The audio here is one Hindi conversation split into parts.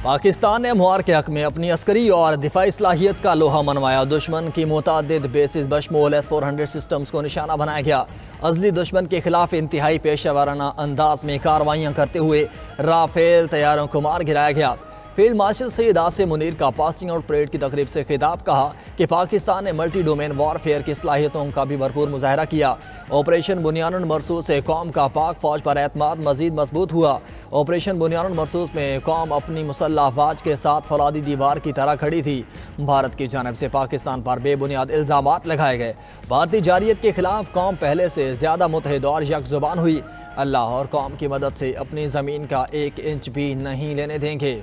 पाकिस्तान ने अमवार के हक में अपनी अस्करी और दिफाई सलाहियत का लोहा मनवाया। दुश्मन की मुतादिद बेसिस बशमूल S-400 सिस्टम्स को निशाना बनाया गया। अजली दुश्मन के खिलाफ इंतहाई पेशेवराना अंदाज में कार्रवाइयाँ करते हुए राफेल तैयारों को मार गिराया गया। फील्ड मार्शल सैयद आसिम मुनीर का पासिंग आउट परेड की तकरीब से खिताब कहा कि पाकिस्तान ने मल्टी डोमेन वॉरफेयर की सलाहियतों का भी भरपूर मुजाहरा किया। ऑपरेशन बुनियानुल मरसूस से कौम का पाक फौज पर एतमाद मजीद मजबूत हुआ। ऑपरेशन बुनियानुल मरसूस में कौम अपनी मुसल्लह अफवाज के साथ फौलादी दीवार की तरह खड़ी थी। भारत की जानब से पाकिस्तान पर बेबुनियाद इल्ज़ामात लगाए गए। भारतीय जारियत के खिलाफ कौम पहले से ज़्यादा मुतहद और यकजुबान हुई। अल्लाह और कौम की मदद से अपनी ज़मीन का 1 इंच भी नहीं लेने देंगे।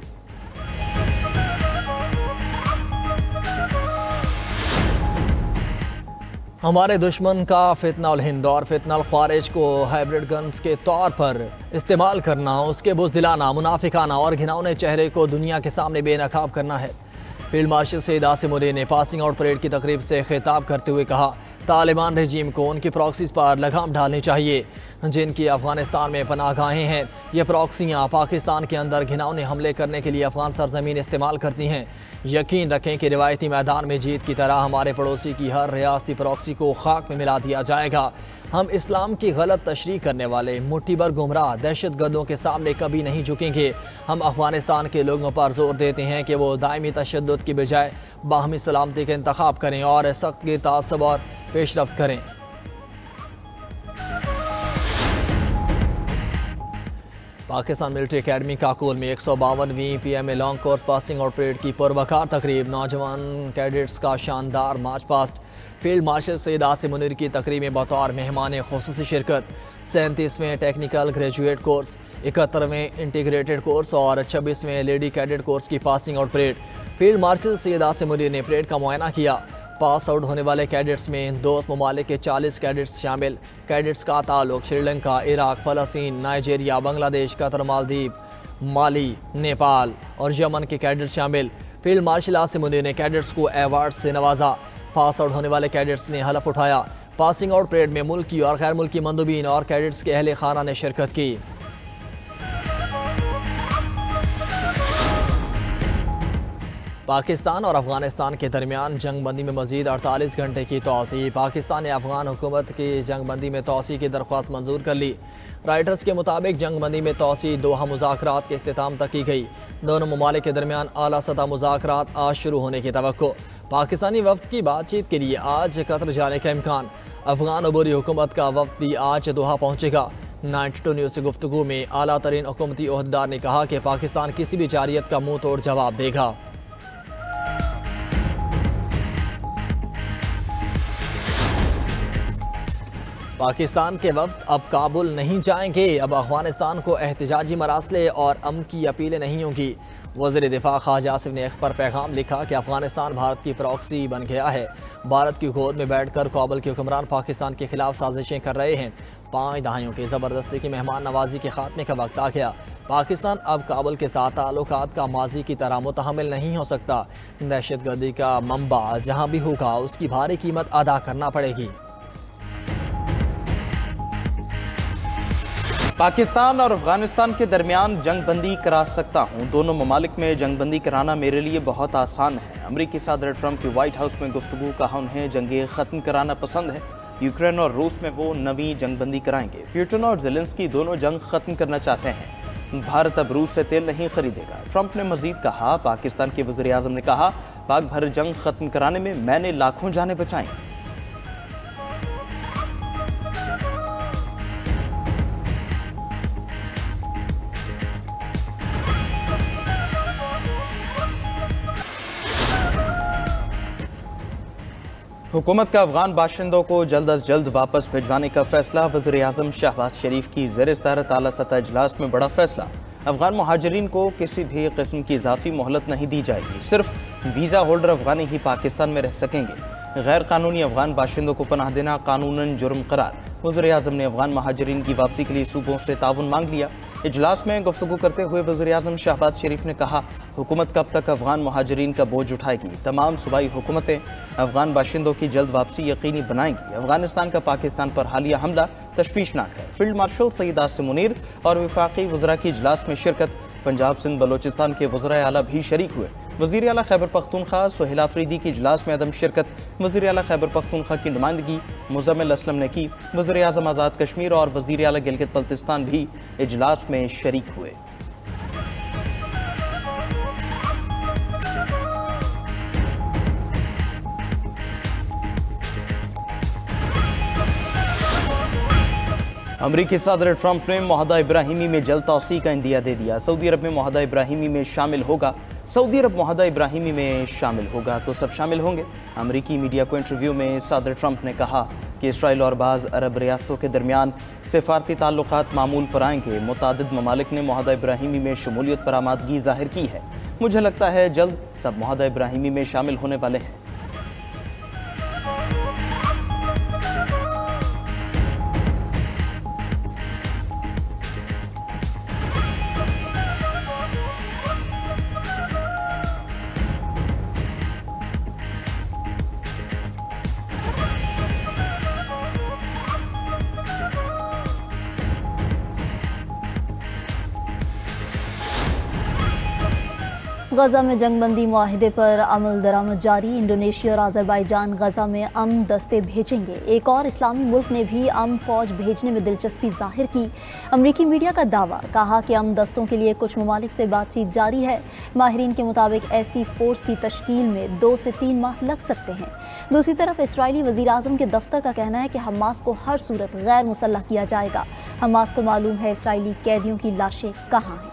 हमारे दुश्मन का फितनाउल हिंद और फितनाउल ख्वारिज को हाइब्रिड गन्स के तौर पर इस्तेमाल करना, उसके बुज़दिलाना, मुनाफिकाना और घिनौने चेहरे को दुनिया के सामने बेनकाब करना है। फील्ड मार्शल सैयद आसिम मुनीर ने पासिंग आउट परेड की तकरीब से खिताब करते हुए कहा, तालिबान रजीम को उनकी प्रॉक्सीज पर लगाम डालनी चाहिए जिनकी अफगानिस्तान में पनाहगाहें हैं। ये प्रॉक्सियाँ पाकिस्तान के अंदर घिनौने हमले करने के लिए अफगान सरजमीन इस्तेमाल करती हैं। यकीन रखें कि रिवायती मैदान में जीत की तरह हमारे पड़ोसी की हर रियासती प्रॉक्सी को खाक में मिला दिया जाएगा। हम इस्लाम की गलत तशरीह करने वाले मुट्ठी भर गुमराह दहशत गर्दों के सामने कभी नहीं झुकेंगे। हम अफगानिस्तान के लोगों पर जोर देते हैं कि वो दायमी तशद्दुद की बजाय बाहमी सलामती का इंतखाब करें और सख्त की तासब और पेशरफ्त करें। पाकिस्तान मिलिट्री अकेडमी काकोल में 152वीं PMA long course passing out parade की पुरवकार तकरीब, नौजवान कैडेट्स का शानदार march past. Field marshal Syed Asim Munir की तकरीब में बतौर मेहमान खुसूसी शिरकत। 37वें टेक्निकल ग्रेजुएट कोर्स, 71वें इंटीग्रेटेड कोर्स और 26वें लेडी कैडेट कोर्स की passing out parade. Field marshal Syed Asim Munir ने परेड का मुआयना किया। पास आउट होने वाले कैडेट्स में दोस्त ममालिक के 40 कैडेट्स शामिल। कैडेट्स का ताल्लुक श्रीलंका, इराक, फ़लस्तीन, नाइजीरिया, बांग्लादेश, कतर, मालदीव, माली, नेपाल और यमन के कैडेट्स शामिल। फील्ड मार्शल आसिम मुनीर ने कैडेट्स को अवार्ड से नवाजा। पास आउट होने वाले कैडेट्स ने हलफ उठाया। पासिंग आउट परेड में मुल्की और गैर मुल्की मंदूबीन और कैडेट्स के अहले खाना ने शिरकत की। पाकिस्तान और अफगानिस्तान के दरमियान जंगबंदी में मजीद 48 घंटे की तोसी। पाकिस्तान ने अफगान हुकूमत की जंगबंदी में तोसी की दरख्वास्त मंजूर कर ली। राइटर्स के मुताबिक जंगबंदी में तोसी दोहा मुज़ाकरात के इख्तिताम तक की गई। दोनों ममालिक के दरमियान आला सतह मुज़ाकरात आज शुरू होने की तवक्को। पाकिस्तानी वफ्द की बातचीत के लिए आज कतर जाने का इम्कान। अफगान अबूरी हुकूमत का वफ्द भी आज दोहा पहुँचेगा। 92 न्यूज़ से गुफ्तगू में आला तरीन हुकूमती ओहदेदार ने कहा कि पाकिस्तान किसी भी जारियत का मुँह तोड़ जवाब देगा। पाकिस्तान के वफ्द अब काबुल नहीं जाएंगे। अब अफगानिस्तान को एहतजाजी मरासले और अमन की अपीलें नहीं होंगी। वज़ीर दिफा ख्वाजा आसिफ ने एक्स पर पैगाम लिखा कि अफगानिस्तान भारत की प्रॉक्सी बन गया है। भारत की गोद में बैठकर काबुल के हुक्मरान पाकिस्तान के खिलाफ साजिशें कर रहे हैं। 5 दहाइयों की ज़बरदस्ती की मेहमान नवाजी के खात्मे का वक्त आ गया। पाकिस्तान अब काबुल के साथ ताल्लुकात का माजी की तरह मुतहम्मिल नहीं हो सकता। दहशत गर्दी का मंबा जहाँ भी होगा उसकी भारी कीमत अदा करना पड़ेगी। पाकिस्तान और अफगानिस्तान के दरमियान जंगबंदी करा सकता हूँ। दोनों ममालिक में जंगबंदी कराना मेरे लिए बहुत आसान है। अमरीकी सदर ट्रंप की वाइट हाउस में गुफ्तगू, कहा उन्हें जंगें ख़त्म कराना पसंद है। यूक्रेन और रूस में वो नवी जंगबंदी कराएंगे। पुतिन और ज़ेलेंस्की दोनों जंग ख़त्म करना चाहते हैं। भारत अब रूस से तेल नहीं खरीदेगा। ट्रंप ने मजीद कहा, पाकिस्तान के वज़ीर आज़म ने कहा, पाक भर जंग ख़त्म कराने में मैंने लाखों जानें बचाई। हुकूमत का अफगान बाशिंदों को जल्द अज जल्द वापस भिजवाने का फैसला। वज़ीर आज़म शहबाज शरीफ की ज़ेर-ए-सदारत आला सतह इजलास में बड़ा फैसला। अफगान मुहाजिरीन को किसी भी किस्म की इजाफी मोहलत नहीं दी जाएगी। सिर्फ वीज़ा होल्डर अफगानी ही पाकिस्तान में रह सकेंगे। गैर कानूनी अफगान बाशिंदों को पनाह देना कानूनन जुर्म करार। वज़ीर आज़म ने अफगान महाजरीन की वापसी के लिए सूबों से ताउन मांग लिया। इजलास में गुफ्तगू करते हुए वज़ीर आज़म शहबाज शरीफ ने कहा, हुकूमत कब तक अफगान महाजरीन का बोझ उठाएगी। तमाम सूबाई हुकूमतें अफगान बाशिंदों की जल्द वापसी यकीनी बनाएंगी। अफगानिस्तान का पाकिस्तान पर हालिया हमला तशवीशनाक है। फील्ड मार्शल सैयद आसिम मुनीर और वफाकी वज़रा की इजलास में शिरकत। पंजाब सिंध बलोचिस्तान के वज़ीर आला भी शरीक हुए। वज़ीर आला खैबर पख्तूनख्वा सोहेल आफरीदी की इजलास में अदम शिरकत। वज़ीर आला खैबर पख्तूनख्वा की नुमाइंदगी मुज़म्मिल असलम ने की। वज़ीर आज़म आज़ाद कश्मीर और वज़ीर आला गिलगित बल्तिस्तान भी इजलास में शरीक हुए। अमरीकी सदर ट्रंप ने मुआहदा इब्राहिमी में जल्द तौसी का इंदिया दे दिया। सऊदी अरब में मुआहदा इब्राहिमी में शामिल होगा। सऊदी अरब मुआहदा इब्राहिमी में शामिल होगा तो सब शामिल होंगे। अमरीकी मीडिया को इंटरव्यू में सदर ट्रंप ने कहा कि इसराइल और बाज़ अरब रियासतों के दरमियान सिफारती ताल्लुकात मामूल पर आएंगे। मुतादिद ममालिक ने मुआहदा इब्राहिमी में शमूलियत पर आमादगी जाहिर की है। मुझे लगता है जल्द सब मुआहदा इब्राहिमी में शामिल होने वाले हैं। गजा में जंगबंदी मुआहिदे पर अमल दरामद जारी। इंडोनेशिया और अजरबैजान गजा में अमन दस्ते भेजेंगे। एक और इस्लामी मुल्क ने भी अमन फौज भेजने में दिलचस्पी जाहिर की। अमरीकी मीडिया का दावा, कहा कि अमन दस्तों के लिए कुछ ममालिक से बातचीत जारी है। माहिरीन के मुताबिक ऐसी फोर्स की तश्कील में 2 से 3 माह लग सकते हैं। दूसरी तरफ इसराइली वज़ीर आज़म के दफ्तर का कहना है कि हमास को हर सूरत गैर मुसल्लह किया जाएगा। हमास को मालूम है इसराइली कैदियों की लाशें कहाँ हैं।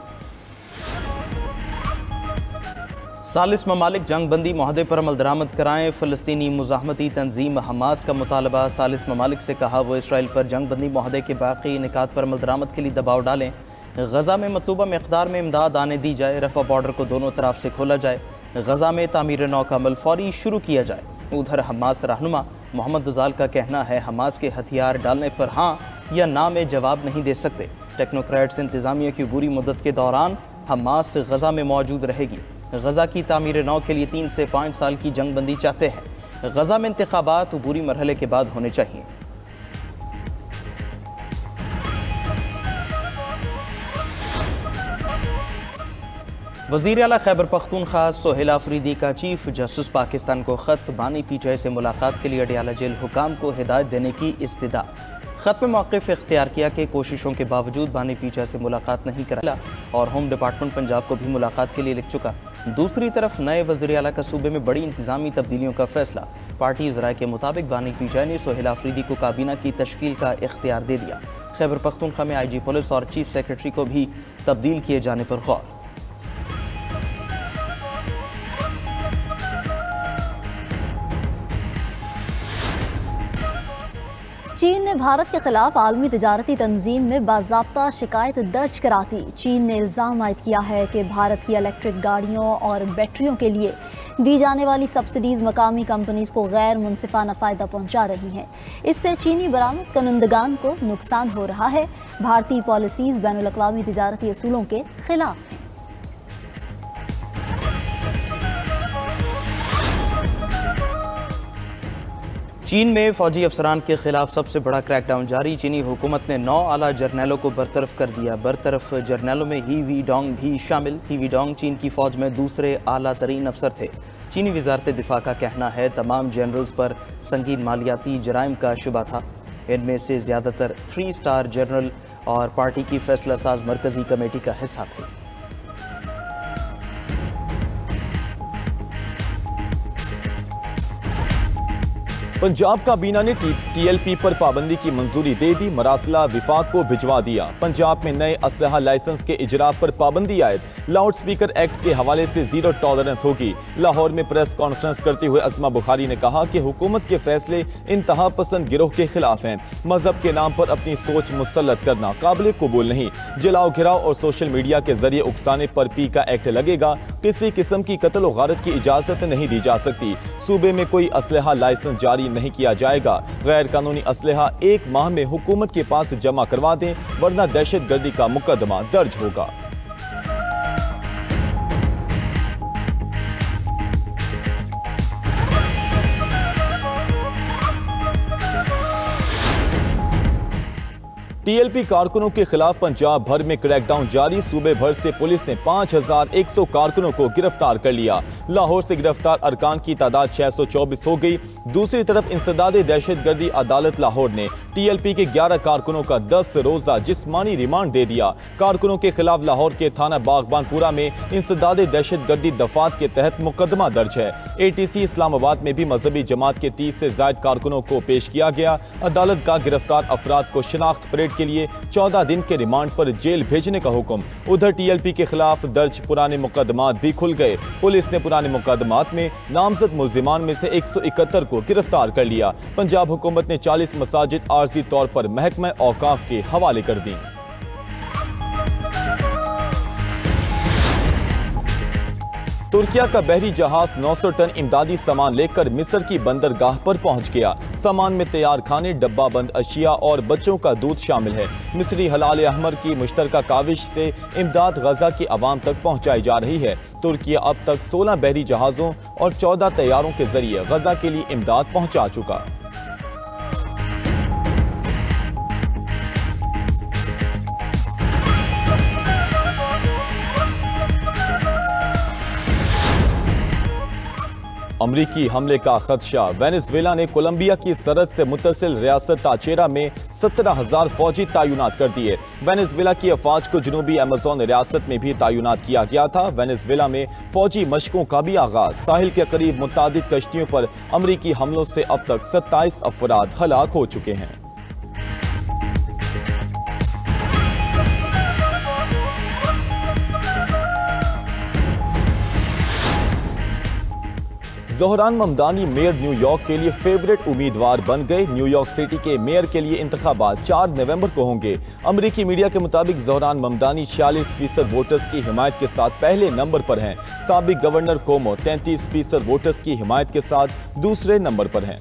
सालिस ममालिक जंगबंदी मुआहदे पर अमल दरामद कराएं। फ़लस्तीनी मुज़ाहमती तंजीम हमास का मुतालबा। सालिस ममालिक से कहा वो इसराइल पर जंगबंदी मुआहदे के बाकी निकात पर अमल दरामद के लिए दबाव डालें। गज़ा में मतलूबा मकदार में इमदाद आने दी जाए। रफ़ा बॉर्डर को दोनों तरफ से खोला जाए। गज़ा में तामीर नौ का अमल फौरी शुरू किया जाए। उधर हमास रहनुमा मोहम्मद ज़ाल का कहना है हमास के हथियार डालने पर हाँ या ना में जवाब नहीं दे सकते। टेक्नोक्रेट्स इंतज़ामिया की बुरी मुद्दत के दौरान हमास गज़ा में मौजूद रहेगी। गज़ा की तामीर नौ के लिए 3 से 5 साल की जंगबंदी चाहते हैं। गज़ा में इंतखाबात अबूरी मरहले के बाद होने चाहिए। वज़ीर आला खैबर पख्तूनख्वा सोहेल आफरीदी का चीफ जस्टिस पाकिस्तान को ख़त। बानी पीटीआई से मुलाकात के लिए अडियाला जेल हुकाम को हिदायत देने की इस्तिदा। ख़त में मौक़िफ़ इख्तियार किया कि कोशिशों के बावजूद बानी पीटीआई से मुलाकात नहीं कराया और होम डिपार्टमेंट पंजाब को भी मुलाकात के लिए लिख चुका। दूसरी तरफ नए वज़ीर आला का सूबे में बड़ी इंतज़ामी तब्दीलियों का फैसला। पार्टी ज़राए के मुताबिक बानी पीटीआई ने सोहेल आफरीदी को काबीना की तश्कील का इख्तियार दे दिया। खैबर पख्तूनख्वा में IG पुलिस और चीफ सेक्रेटरी को भी तब्दील किए जाने पर गौर। चीन ने भारत के खिलाफ आलमी तिजारती तंजीम में बाज़ाब्ता शिकायत दर्ज करा दी। चीन ने इल्ज़ाम आयद किया है कि भारत की इलेक्ट्रिक गाड़ियों और बैटरियों के लिए दी जाने वाली सब्सिडीज़ मकामी कंपनीज़ को गैर मुनसिफाना फ़ायदा पहुंचा रही हैं। इससे चीनी बरामद कनंदगान को नुकसान हो रहा है। भारतीय पॉलिसीज़ बैनुल अक़वामी तिजारती असूलों के खिलाफ हैं। चीन में फौजी अफसरान के खिलाफ सबसे बड़ा क्रैकडाउन जारी। चीनी हुकूमत ने 9 आला जर्नैलों को बरतरफ कर दिया। बरतरफ जर्नैलों में ही वीडोंग भी शामिल। ही वीडोंग चीन की फ़ौज में दूसरे आला तरीन अफसर थे। चीनी वजारत दिफा का कहना है तमाम जनरल्स पर संगीन मालियाती जराइम का शुबा था। इनमें से ज़्यादातर 3 स्टार जनरल और पार्टी की फैसला साज मरकज़ी कमेटी का हिस्सा थे। पंजाब काबीना ने TLP पर पाबंदी की मंजूरी दे दी। मरासला विफाक को भिजवा दिया। पंजाब में नए असलहा लाइसेंस के इजरा पर पाबंदी आयद। लाउड स्पीकर एक्ट के हवाले से 0 टॉलरेंस होगी। लाहौर में प्रेस कॉन्फ्रेंस करते हुए अस्मा बुखारी ने कहा कि हुकूमत के फैसले इंतहा पसंद गिरोह के खिलाफ हैं। मजहब के नाम पर अपनी सोच मुसल्लत करना काबिल कबूल नहीं। जलाओ घिराव और सोशल मीडिया के जरिए उकसाने पर पी का एक्ट लगेगा। किसी किस्म की कत्ल व गारत की इजाजत नहीं दी जा सकती। सूबे में कोई असलहा लाइसेंस जारी नहीं किया जाएगा। गैर कानूनी असलहा 1 माह में हुकूमत के पास जमा करवा दें, वरना दहशत गर्दी का मुकदमा दर्ज होगा। टीएलपी कारकुनों के खिलाफ पंजाब भर में क्रैकडाउन जारी। सूबे भर से पुलिस ने 5100 कारकुनों को गिरफ्तार कर लिया। लाहौर से गिरफ्तार अरकान की तादाद 624 हो गई। दूसरी तरफ इंसदादे दहशतगर्दी अदालत लाहौर ने टीएलपी के 11 कारकुनों का 10 रोजा जिस्मानी रिमांड दे दिया। कारकुनों के खिलाफ लाहौर के थाना बागबानपुरा में इंसदादे दहशतगर्दी दफात के तहत मुकदमा दर्ज है। एटीसी इस्लामाबाद में भी मजहबी जमात के 30 से ज्यादा कारकुनों को पेश किया गया। अदालत का गिरफ्तार अफराद को शिनाख्त परेड के लिए 14 दिन के रिमांड पर जेल भेजने का हुक्म। उधर टीएलपी के खिलाफ दर्ज पुराने मुकदमात भी खुल गए। पुलिस ने पुराने मुकदमात में नामजद मुल्जिमान में से 171 को गिरफ्तार कर लिया। पंजाब हुकूमत ने 40 मसाजिद आर्जी तौर पर महकमा औकाफ के हवाले कर दी। तुर्किया का बहरी जहाज 900 टन इमदादी सामान लेकर मिस्र की बंदरगाह पर पहुंच गया। सामान में तैयार खाने, डब्बा बंद अशिया और बच्चों का दूध शामिल है। मिस्री हलाल अहमर की मुश्तरका काविश से इमदाद गजा की आवाम तक पहुंचाई जा रही है। तुर्किया अब तक 16 बहरी जहाजों और 14 तैयारों के जरिए गजा के लिए इमदाद पहुंचा चुका। अमरीकी हमले का खदशा। वेनेजुएला ने कोलंबिया की सरहद से मुत्तसिल रियासत ताचेरा में 17,000 फौजी तैनात कर दिए। वेनेजुएला की अफवाज को जनूबी अमेज़न रियासत में भी तैनात किया गया था। वेनेजुएला में फौजी मशकों का भी आगाज। साहिल के करीब मुतादिद कश्तियों पर अमरीकी हमलों से अब तक 27 अफराद हलाक हो चुके हैं। ज़ोहरान ममदानी मेयर न्यूयॉर्क के लिए फेवरेट उम्मीदवार बन गए। न्यूयॉर्क सिटी के मेयर के लिए इंतखाबात 4 नवंबर को होंगे। अमरीकी मीडिया के मुताबिक ज़ोहरान ममदानी 46% वोटर्स की हिमायत के साथ पहले नंबर पर हैं। साबिक गवर्नर कोमो 33% वोटर्स की हिमायत के साथ दूसरे नंबर पर हैं।